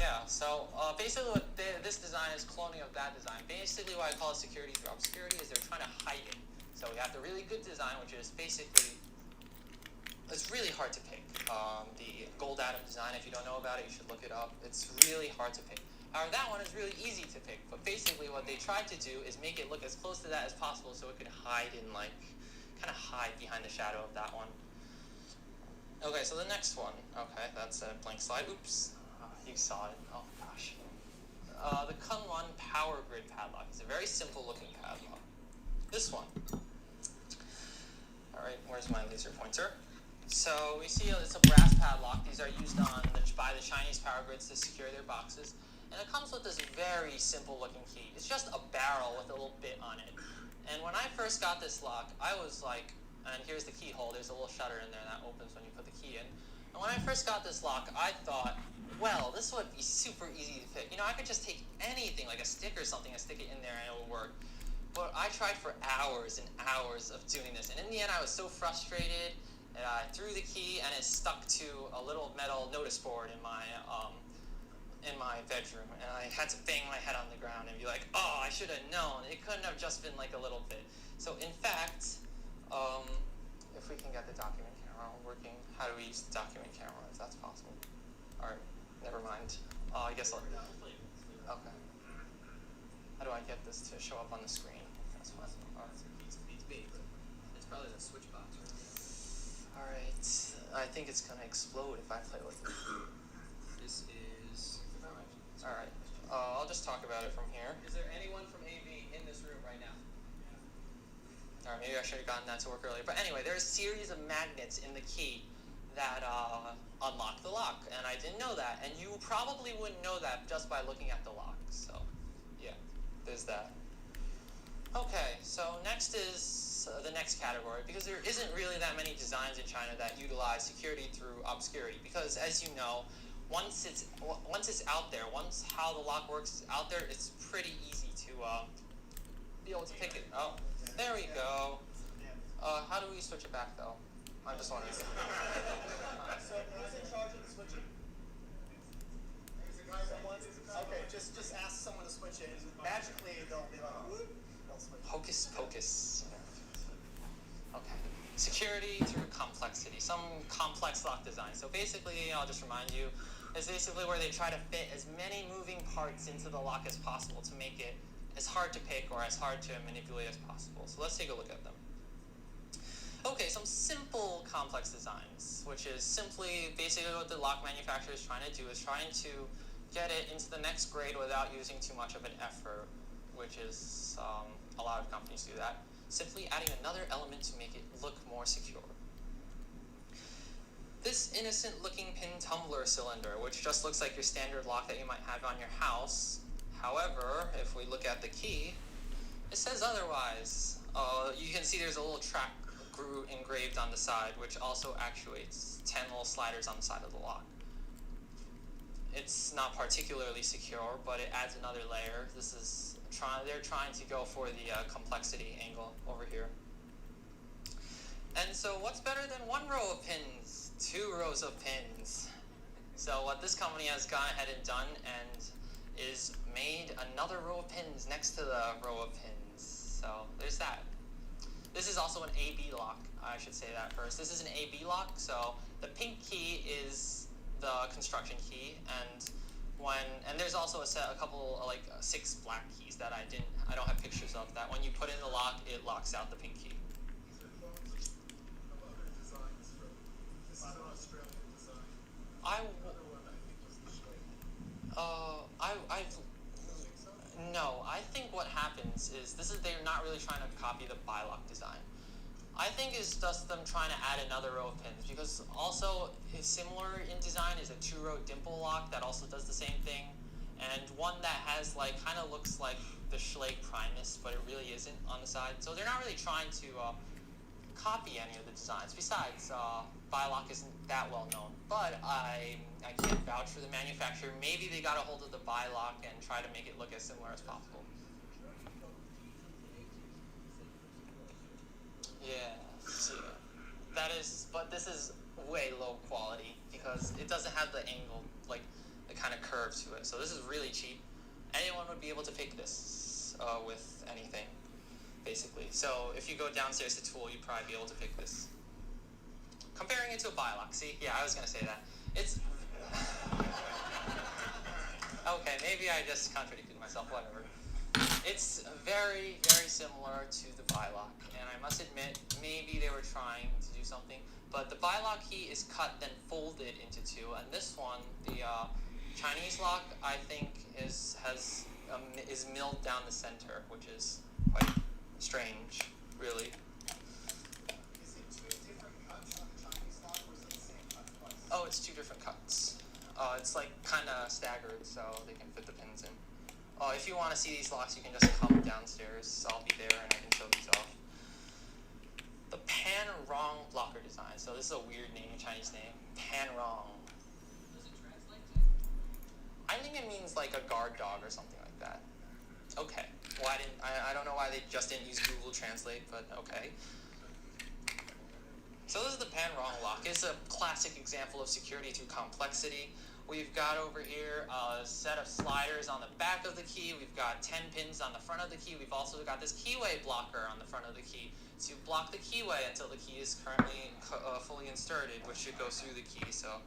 Yeah, so basically what this design is cloning of that design. Basically why I call it security through obscurity is they're trying to hide it. So we have the really good design, which is basically, it's really hard to pick. The gold atom design, if you don't know about it, you should look it up. It's really hard to pick. However, that one is really easy to pick, but basically what they tried to do is make it look as close to that as possible so it could hide in, like, kind of hide behind the shadow of that one. Okay, so the next one. Okay, that's a blank slide. Oops. You saw it. Oh, gosh. The Kunlun Power Grid Padlock is a very simple looking padlock. This one. Alright, where's my laser pointer? So we see it's a brass padlock. These are used by the Chinese power grids to secure their boxes. And it comes with this very simple looking key. It's just a barrel with a little bit on it. And when I first got this lock, I was like, and here's the keyhole, there's a little shutter in there that opens when you put the key in. And when I first got this lock, I thought, well, this would be super easy to pick. You know, I could just take anything, like a stick or something, and stick it in there and it would work. But I tried for hours and hours of doing this. And in the end, I was so frustrated that I threw the key and it stuck to a little metal notice board in my bedroom, and I had to bang my head on the ground and be like, oh, I should have known. It couldn't have just been like a little bit. So in fact, if we can get the document camera working, how do we use the document camera if that's possible? Alright, never mind. I guess I'll... Okay. How do I get this to show up on the screen? That's fine. It's big, but it's probably the switch box. Alright. I think it's going to explode if I play with it. This is... Alright. I'll just talk about it from here. Is there anyone from AV in this room right now? Alright, maybe I should have gotten that to work earlier. But anyway, there's a series of magnets in the key that unlock the lock, and I didn't know that. And you probably wouldn't know that just by looking at the lock. So, yeah, there's that. Okay, so next is the next category, because there isn't really that many designs in China that utilize security through obscurity. Because as you know, once it's out there, once how the lock works is out there, it's pretty easy to be able to pick it. Oh, there we go. How do we switch it back though? I'm just wondering. So who's in charge of the switching? Okay, just ask someone to switch it, and magically they'll be like, whoop, they'll switch. Hocus pocus. Okay. Security through complexity. Some complex lock design. So basically, I'll just remind you, it's basically where they try to fit as many moving parts into the lock as possible to make it as hard to pick or as hard to manipulate as possible. So let's take a look at them. Okay, some simple complex designs, which is simply basically what the lock manufacturer is trying to do, is trying to get it into the next grade without using too much of an effort, which is, a lot of companies do that. Simply adding another element to make it look more secure. This innocent-looking pin tumbler cylinder, which just looks like your standard lock that you might have on your house. However, if we look at the key, it says otherwise. You can see there's a little track screw engraved on the side, which also actuates 10 little sliders on the side of the lock. It's not particularly secure, but it adds another layer. This is they're trying to go for the complexity angle over here. And so what's better than one row of pins? 2 rows of pins. So what this company has gone ahead and done and is made another row of pins next to the row of pins. So there's that. This is also an AB lock. I should say that first. This is an AB lock, so the pink key is the construction key, and there's also a couple like 6 black keys that I don't have pictures of, that when you put in the lock, it locks out the pink key. No, I think what happens is they're not really trying to copy the bilock design. I think it's just them trying to add another row of pins, because also similar in design is a 2-row dimple lock that also does the same thing, and one that has kind of looks like the Schlage Primus, but it really isn't on the side. So they're not really trying to copy any of the designs. Besides, bilock isn't that well known, but I can't vouch for the manufacturer. Maybe they got a hold of the bilock and try to make it look as similar as possible. Yeah, but this is way low quality because it doesn't have the angle, like kind of curve to it. So this is really cheap. Anyone would be able to pick this with anything, basically. So if you go downstairs to tool, you'd probably be able to pick this. Comparing it to a Padlock, see? Yeah, I was going to say that. It's... Okay, maybe I just contradicted myself, whatever. It's very, very similar to the Padlock, and I must admit, maybe they were trying to do something, but the Padlock key is cut, then folded into two, and this one, the Chinese lock, I think, is milled down the center, which is quite strange, really. Is it two different cuts on the Chinese lock, or is it the same cut twice? Oh, it's two different cuts. It's like kind of staggered, so they can fit the pins in. If you want to see these locks, you can just come downstairs. I'll be there and I can show these off. The Pan-Rong blocker design. So this is a weird name, Chinese name. Pan-Rong. Does it translate to? I think it means like a guard dog or something like that. Okay. Why didn't I don't know why they just didn't use Google Translate, but okay. So this is the Pan-Rong lock. It's a classic example of security through complexity. We've got over here a set of sliders on the back of the key. We've got 10 pins on the front of the key. We've also got this keyway blocker on the front of the key to block the keyway until the key is currently fully inserted, which should go through the key. So,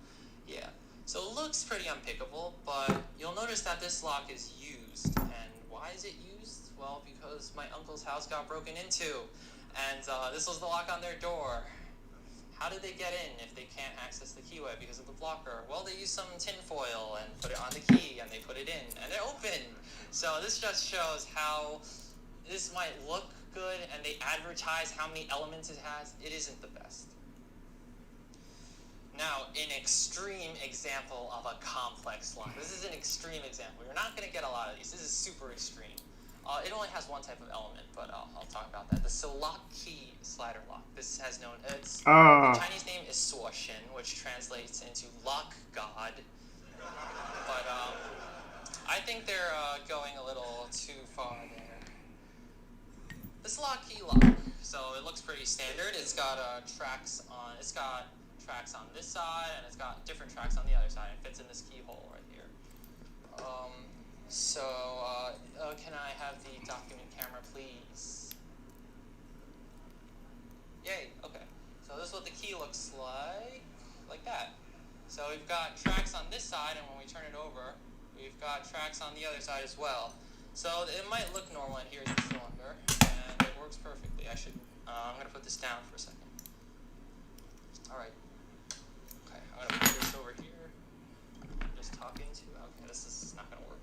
yeah. So it looks pretty unpickable, but you'll notice that this lock is used. And why is it used? Well, because my uncle's house got broken into, and this was the lock on their door. How did they get in if they can't access the keyway because of the blocker? Well, they used some tin foil and put it on the key, and they put it in, and it opened. So this just shows how this might look good, and they advertise how many elements it has. It isn't the best. Now, an extreme example of a complex lock. This is an extreme example. You're not going to get a lot of these. This is super extreme. It only has one type of element, but I'll talk about that. The Solok key slider lock. This has known, the Chinese name is Suoshin, which translates into lock god. But I think they're going a little too far there. The Solok key lock. So it looks pretty standard. It's got tracks on this side, and it's got different tracks on the other side. It fits in this keyhole right here. Can I have the document camera, please? Yay, okay. So this is what the key looks like that. So we've got tracks on this side, and when we turn it over, we've got tracks on the other side as well. So it might look normal, and here's the cylinder, and it works perfectly. I'm going to put this down for a second. All right. Okay, I'm going to put this over here. I'm just talking to, okay, this is not going to work.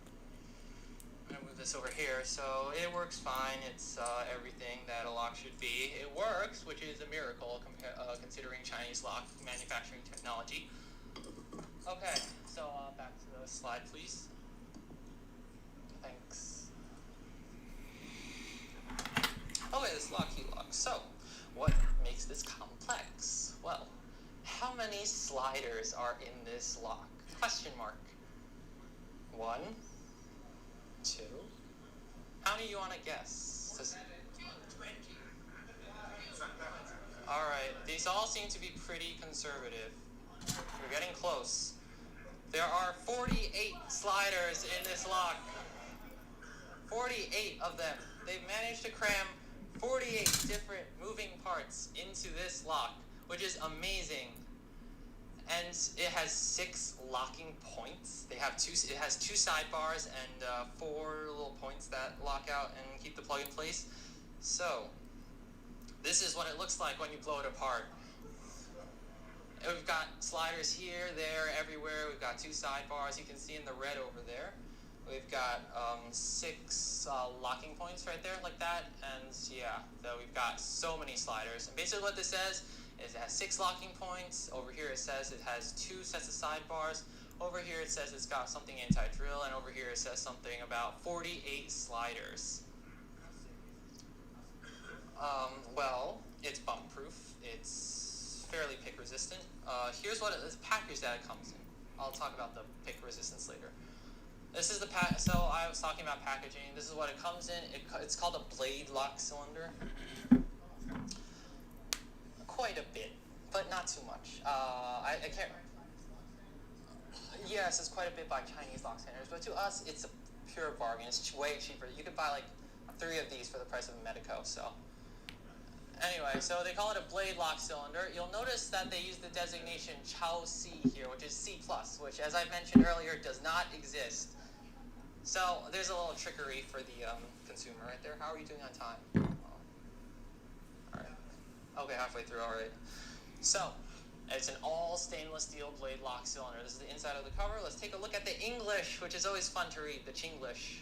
I'm going to move this over here. So it works fine. It's everything that a lock should be. It works, which is a miracle considering Chinese lock manufacturing technology. Okay, so back to the slide, please. Thanks. Okay, this lock key lock. So, what makes this complex? Well, how many sliders are in this lock? Question mark. 1, 2. How many you want to guess? 20. Alright, these all seem to be pretty conservative. We're getting close. There are 48 sliders in this lock. 48 of them. They've managed to cram 48 different moving parts into this lock, which is amazing. And it has 6 locking points. It has 2 sidebars and 4 little points that lock out and keep the plug in place. So, this is what it looks like when you blow it apart. And we've got sliders here, there, everywhere. We've got 2 sidebars. You can see in the red over there. We've got 6 locking points right there, like that. And yeah, so we've got so many sliders. And basically what this says is it has 6 locking points. Over here it says it has 2 sets of sidebars. Over here it says it's got something anti-drill. And over here it says something about 48 sliders. Well, it's bump proof. It's fairly pick resistant. Here's what the package that it comes in. I'll talk about the pick resistance later. This is the so I was talking about packaging. This is what it comes in. It's called a blade lock cylinder. Quite a bit, but not too much. I can't. Yes, it's quite a bit by Chinese lock centers, but to us, it's a pure bargain. It's way cheaper. You could buy like 3 of these for the price of a Medico. So anyway, so they call it a blade lock cylinder. You'll notice that they use the designation Chao C here, which is C+, which, as I mentioned earlier, does not exist. So there's a little trickery for the consumer right there. How are you doing on time? All right. Okay, halfway through. All right. So it's an all stainless steel blade lock cylinder. This is the inside of the cover. Let's take a look at the English, which is always fun to read, the Chinglish.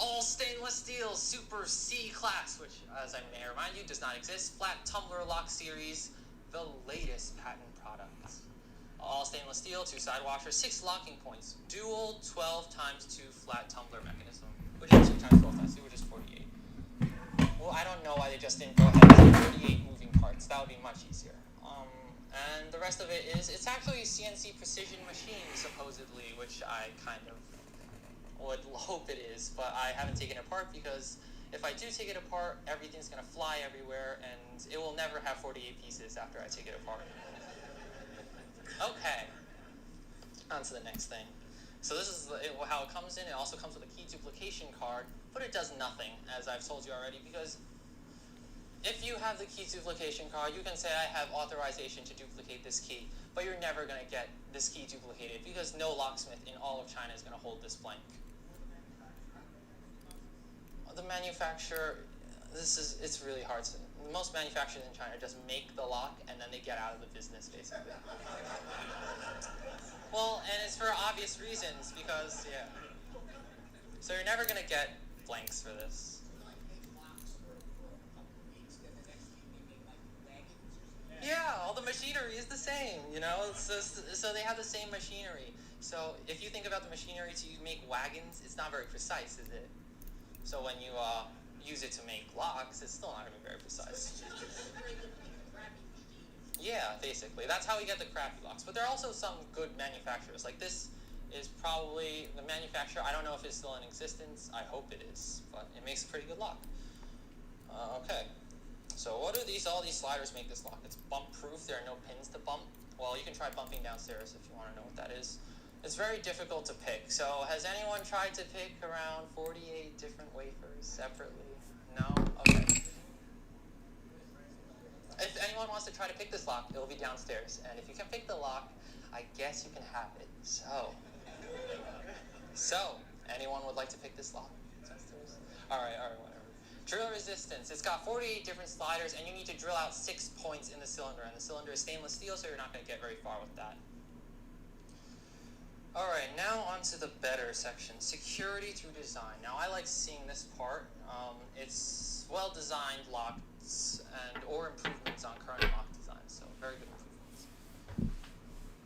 All stainless steel Super C class, which, as I may remind you, does not exist. Flat tumbler lock series, the latest patent product. All stainless steel, 2 side washers, 6 locking points, dual 12x2 flat tumbler mechanism, which is 2x12x2, which is 48. Well, I don't know why they just didn't go ahead and say 48 moving parts. That would be much easier. And the rest of it is, it's actually CNC precision machine, supposedly, which I kind of would hope it is, but I haven't taken it apart because if I do take it apart, everything's going to fly everywhere, and it will never have 48 pieces after I take it apart. Okay, on to the next thing. So this is how it comes in. It also comes with a key duplication card, but it does nothing, as I've told you already, because if you have the key duplication card, you can say I have authorization to duplicate this key, but you're never going to get this key duplicated because no locksmith in all of China is going to hold this blank. The manufacturer, it's really hard to, most manufacturers in China just make the lock and then they get out of the business, basically. Well, and it's for obvious reasons because, yeah. So you're never going to get blanks for this. Yeah, all the machinery is the same, you know? So they have the same machinery. So if you think about the machinery to make wagons, it's not very precise, is it? So when you use it to make locks, it's still not going to be very precise. Yeah, basically. That's how we get the crappy locks. But there are also some good manufacturers. Like this is probably the manufacturer. I don't know if it's still in existence. I hope it is. But it makes a pretty good lock. Okay. So what do all these sliders make this lock? It's bump proof. There are no pins to bump. Well, you can try bumping downstairs if you want to know what that is. It's very difficult to pick. So has anyone tried to pick around 48 different wafers separately? No? Okay. If anyone wants to try to pick this lock, it'll be downstairs. And if you can pick the lock, I guess you can have it. So, anyone would like to pick this lock? Downstairs? All right, whatever. Drill resistance. It's got 48 different sliders, and you need to drill out 6 points in the cylinder. And the cylinder is stainless steel, so you're not going to get very far with that. Alright, now on to the better section, security through design. Now I like seeing this part. It's well-designed locks or improvements on current lock designs, so very good improvements.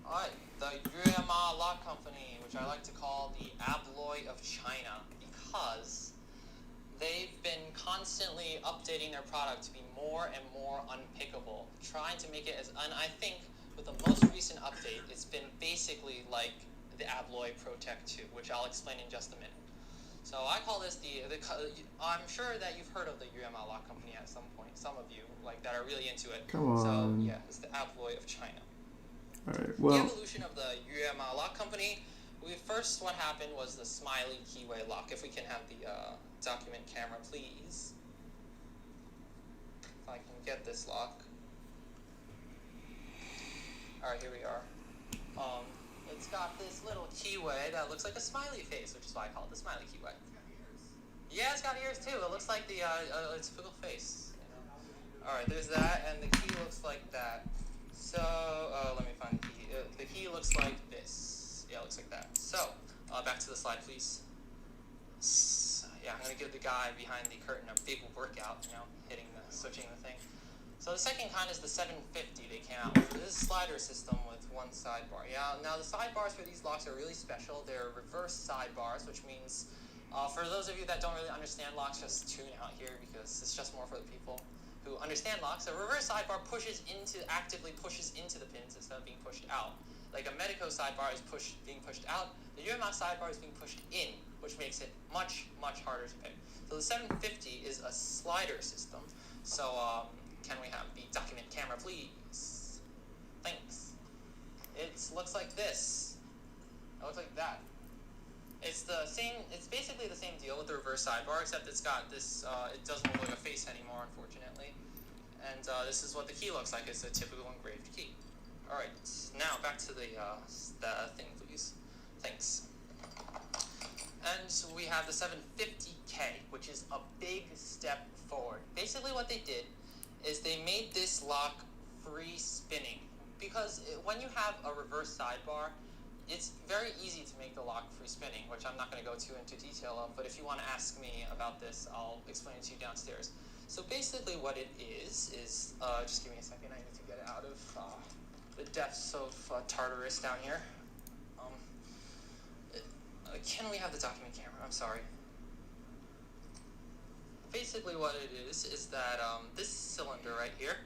Alright, the Yuema Lock Company, which I like to call the Abloy of China, because they've been constantly updating their product to be more and more unpickable, trying to make it as, and I think with the most recent update, it's been basically like the Abloy Protect 2, which I'll explain in just a minute. So I call this I'm sure that you've heard of the Yuema Lock Company at some point, some of you, like, that are really into it. Come on. So, yeah, it's the Abloy of China. Alright, well. The evolution of the Yuema Lock Company, what happened was the Smiley keyway lock. If we can have the document camera, please. If I can get this lock. Alright, here we are. It's got this little keyway that looks like a smiley face, which is why I call it the Smiley keyway. Yeah, it's got ears too. It looks like its typical face. You know? All right, there's that, and the key looks like that. So let me find the key. The key looks like this. Yeah, it looks like that. So back to the slide, please. Yeah, I'm gonna give the guy behind the curtain a big workout. You know, switching the thing. So the second kind is the 750 they came out with. This is a slider system with one sidebar. Yeah, now the sidebars for these locks are really special. They're reverse sidebars, which means, for those of you that don't really understand locks, just tune out here because it's just more for the people who understand locks. A reverse sidebar actively pushes into the pins instead of being pushed out. Like a Medico sidebar is being pushed out, the Yuema sidebar is being pushed in, which makes it much, much harder to pick. So the 750 is a slider system. So, can we have the document camera, please? Thanks. it looks like this. It looks like that. It's the same. It's basically the same deal with the reverse sidebar, except it's got this. It doesn't look like a face anymore, unfortunately. And this is what the key looks like. It's a typical engraved key. All right. Now back to the thing, please. Thanks. And we have the 750K, which is a big step forward. Basically, what they did is they made this lock free spinning, because when you have a reverse sidebar, it's very easy to make the lock free spinning, which I'm not going to go too into detail of, but if you want to ask me about this, I'll explain it to you downstairs. So basically what it is just give me a second, I need to get it out of the depths of Tartarus down here. Can we have the document camera? I'm sorry. Basically what it is that this cylinder right here,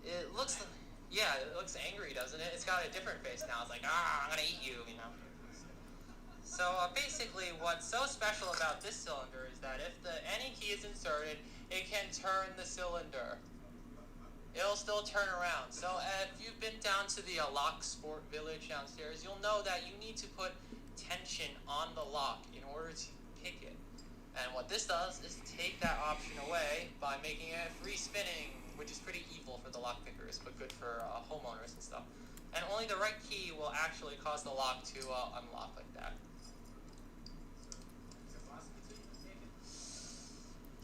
it looks angry, doesn't it? It's got a different face now. It's like, I'm gonna eat you, you know. So basically what's so special about this cylinder is that if any key is inserted, it can turn the cylinder. It'll still turn around. So if you've been down to the lock sport village downstairs, you'll know that you need to put tension on the lock in order to pick it. And what this does is take that option away by making it free spinning, which is pretty evil for the lock pickers, but good for homeowners and stuff. And only the right key will actually cause the lock to unlock like that.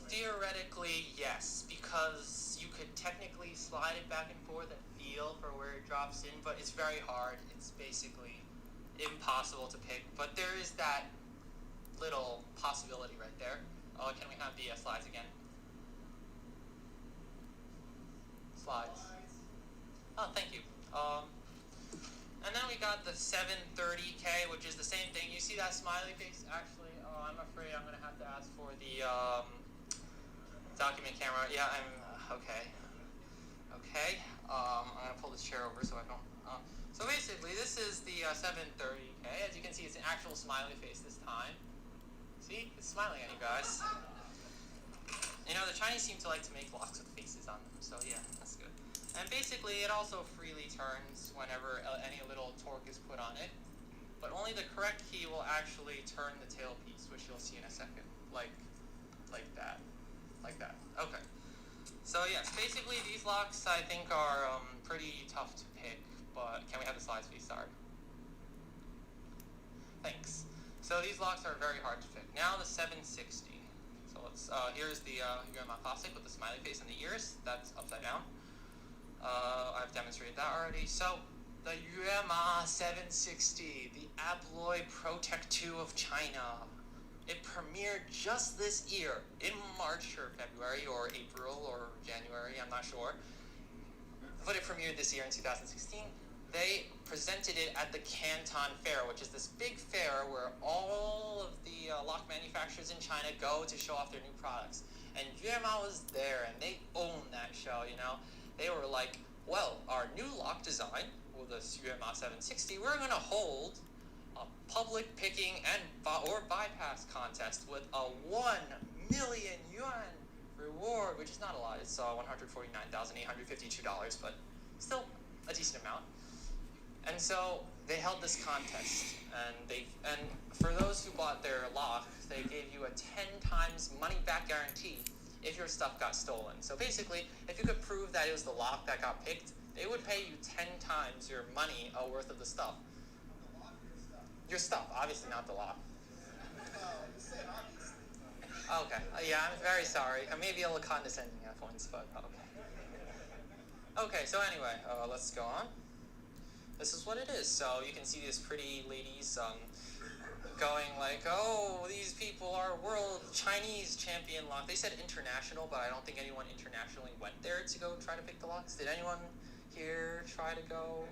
Theoretically, yes, because you could technically slide it back and forth and feel for where it drops in, but it's very hard. It's basically impossible to pick, but there is that little possibility right there. Can we have the slides again? Slides. Oh, thank you. And then we got the 730K, which is the same thing. You see that smiley face? Actually, I'm afraid I'm going to have to ask for the document camera. Yeah, okay. Okay. I'm going to pull this chair over so I don't... So basically, this is the 730K. As you can see, it's an actual smiley face this time. See? It's smiling at you guys. You know, the Chinese seem to like to make locks with faces on them, so yeah, that's good. And basically, it also freely turns whenever any little torque is put on it. But only the correct key will actually turn the tailpiece, which you'll see in a second. Like that. Like that. Okay. So yes, basically these locks I think are pretty tough to pick. But can we have the slides, please? Sorry. Thanks. So these locks are very hard to pick. Now the 760. So let's. Here's the Yuema Classic with the smiley face and the ears. That's upside down. I've demonstrated that already. So the Yuema 760, the Abloy Protec 2 of China. It premiered just this year in March or February or April or January. I'm not sure. But it premiered this year in 2016. They presented it at the Canton Fair, which is this big fair where all of the lock manufacturers in China go to show off their new products. And Yuema was there, and they owned that show, you know. They were like, well, our new lock design with the Yuema 760, we're going to hold a public picking and or bypass contest with a 1 million yuan reward, which is not a lot. It's $149,852, but still a decent amount. And so they held this contest, and for those who bought their lock, they gave you a 10 times money back guarantee if your stuff got stolen. So basically, if you could prove that it was the lock that got picked, they would pay you 10 times your money worth of the stuff. Your stuff, obviously not the lock. Okay, yeah, I'm very sorry. I may be a little condescending at points, but okay. Okay, so anyway, let's go on. This is what it is. So you can see these pretty ladies going like, oh, these people are world Chinese champion lock. They said international, but I don't think anyone internationally went there to go try to pick the locks. Did anyone here try to go?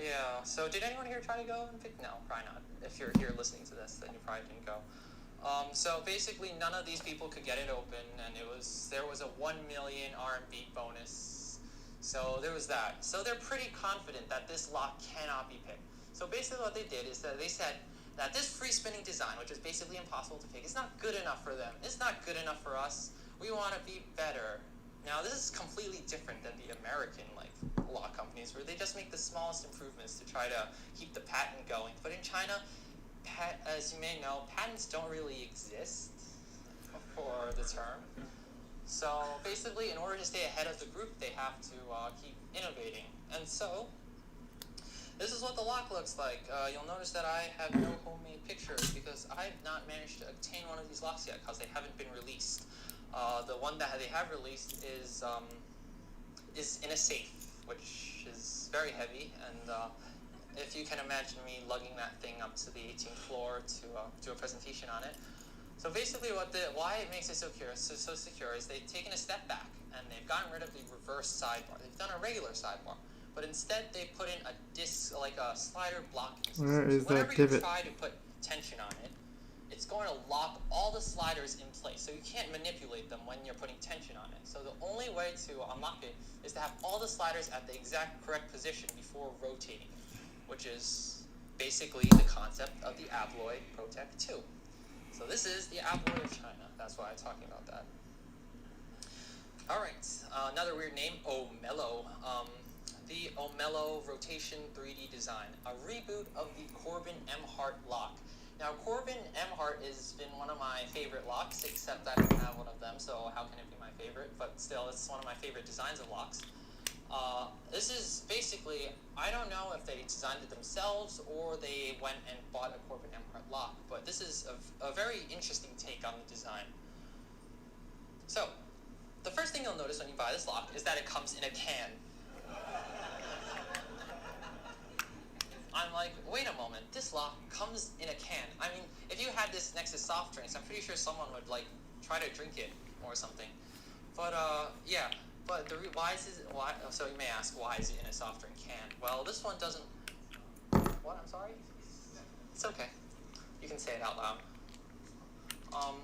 Yeah, so did anyone here try to go and pick? No, probably not. If you're here listening to this, then you probably didn't go. So basically, none of these people could get it open, and there was a 1 million RMB bonus. So there was that. So they're pretty confident that this lock cannot be picked. So basically what they did is that they said that this free spinning design, which is basically impossible to pick, is not good enough for them. It's not good enough for us. We want to be better. Now this is completely different than the American lock companies, where they just make the smallest improvements to try to keep the patent going. But in China, as you may know, patents don't really exist for the term. So basically, in order to stay ahead of the group, they have to keep innovating. And so this is what the lock looks like. You'll notice that I have no homemade pictures because I've not managed to obtain one of these locks yet because they haven't been released. The one that they have released is in a safe, which is very heavy, and if you can imagine me lugging that thing up to the 18th floor to do a presentation on it. So basically, why it makes it so secure is they've taken a step back and they've gotten rid of the reverse sidebar. They've done a regular sidebar, but instead they put in a disc, like a slider blocking system. Where is so whenever that divot? you try to put tension on it, it's going to lock all the sliders in place, so you can't manipulate them when you're putting tension on it. So the only way to unlock it is to have all the sliders at the exact correct position before rotating it, which is basically the concept of the Abloy Protec 2. So this is the Abloy of China. That's why I'm talking about that. All right, another weird name, Omello. The Omello Rotation 3D Design, a reboot of the Corbin M. Hart lock. Now, Corbin M. Hart has been one of my favorite locks, except I don't have one of them, so how can it be my favorite? But still, it's one of my favorite designs of locks. This is basically, I don't know if they designed it themselves or they went and bought a Corbin M. Hart lock, but this is a very interesting take on the design. So, the first thing you'll notice when you buy this lock is that it comes in a can. I'm like, wait a moment, this lock comes in a can. I mean, if you had this next to soft drinks, I'm pretty sure someone would try to drink it or something. But yeah, but so you may ask, why is it in a soft drink can? Well, this one doesn't, what, I'm sorry? It's okay, you can say it out loud.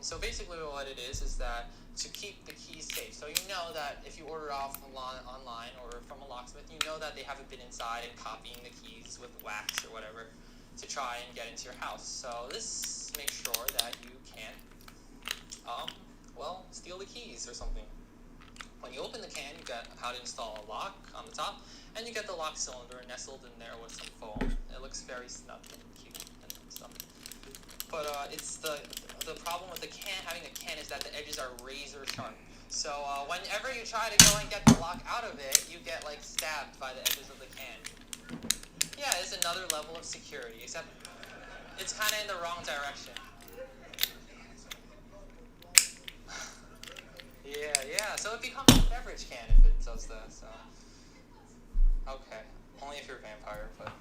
So basically what it is that to keep the keys safe. So you know that if you order off online or from a locksmith, you know that they haven't been inside and copying the keys with wax or whatever to try and get into your house. So this makes sure that you can't, steal the keys or something. When you open the can, you get how to install a lock on the top, and you get the lock cylinder nestled in there with some foam. It looks very snug and cute and stuff. But it's the problem with having a can is that the edges are razor sharp. So whenever you try to go and get the lock out of it, you get stabbed by the edges of the can. Yeah, it's another level of security, except it's kind of in the wrong direction. Yeah. So it becomes a beverage can if it does that. So okay, only if you're a vampire, but.